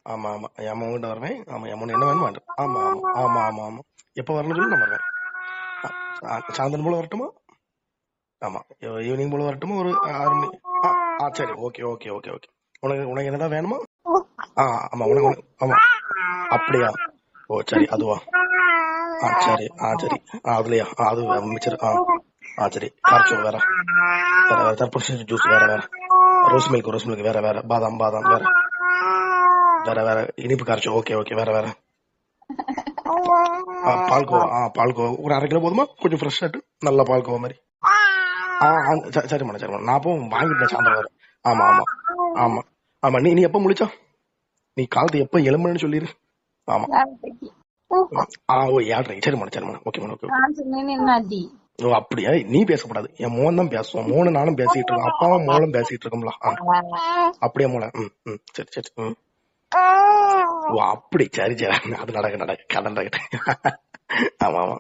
ஆமா ஆமா என் அம்மா கிட்ட வருவேன். ஆமா என் அம்மா என்ன வேணுமா? ஆமா ஆமா ஆமா ஆமா ஆமா. எப்ப வரணும்னு சொல்லி நான் வருவேன். சாயந்தரம் போல வரட்டுமா? ஆமா ஈவினிங் போல வரட்டுமா? ஒரு 6 மணி. சரி ஓகே ஓகே ஓகே ஓகே. உனக்கு உனக்கு என்னதான் வேணுமா? ஆமா உனக்கு ஆமா அப்படியா? ஓ சரி அதுவா? சரி சரி. அதுலயா? அது மிச்சர். சரி கார்ச்சோ வேற வேற வேற தர்பூசணி ஜூஸ் வேற வேற ரோஸ் மில்க் வேற வேற பாதாம் பாதாம் வேற வேற வேற இனிப்பு கார்ச்சோ. ஓகே ஓகே வேற வேற பால்கோவா. பால்கோவா ஒரு 1/2 கிலோ போதுமா? கொஞ்சம் ஃப்ரெஷ் ஆட்டு நல்ல பால்கோவா மாதிரி. சரி மேடம் சரி மேடம். நான் அப்போ வாங்கிட்டேன் சாயந்தரம் வேற. ஆமா ஆமா ஆமா ஆமா. நீ நீ எப்ப முழிச்சா? நீ காலத்து எப்ப எலும்புன்னு சொல்லிரு. ஆமா ஓ 7:30. சரி மேடம் சரி மேடம். Okay madam okay. ஓ அப்படியா? நீ பேசக்கூடாது, என் மோன் தான் பேசுவோம். மோனு நானும் பேசிட்டு இருக்கோம், அப்பாவும் மோளும் பேசிட்டு இருக்கோம்ல. அப்படியே மோள. சரி சரி. ஓ அப்படி சரி சரி. அது நடக்க கதை நடக்கட்டும். ஆமா ஆமா.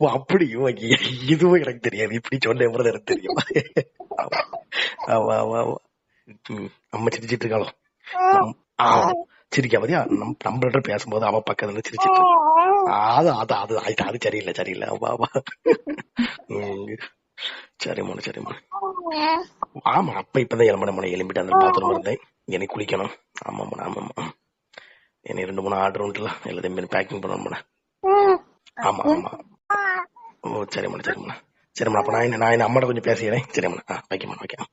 ஓ அப்படி இதுவும் எனக்கு தெரியாது. இப்படி சொன்ன எனக்கு தெரியும். ஆமா ஆமா ஆமா. அம்மா சிரிச்சிட்டு இருக்காளோ? சிரிக்கா பத்தியா? நம்மள்ட்ட பேசும்போது அவ பக்கத்துல இருந்து சிரிச்சிட்டு அது அது அது அது சரியில்லை சரியில்லை. சரிம்மா சரிம்மா. ஆமா அப்ப இப்பதான் எலும்பிட எலும்பிட்டு அந்த பாத்ரூம் இருந்தேன். எனக்கு குளிக்கணும். ஆமாம்மா ஆமாம்மா. எனக்கு 2-3 ஆர்டர் உண்டுல, எல்லாத்தையும் பேக்கிங் பண்ணணும். ஆமா ஆமா. ஓ சரிம்மா சரிம்மா சரிம்மா. அப்ப நான் அம்மாட்ட கொஞ்சம் பேசிக்கிறேன். சரிம்மா வைக்கம்மா வைக்க.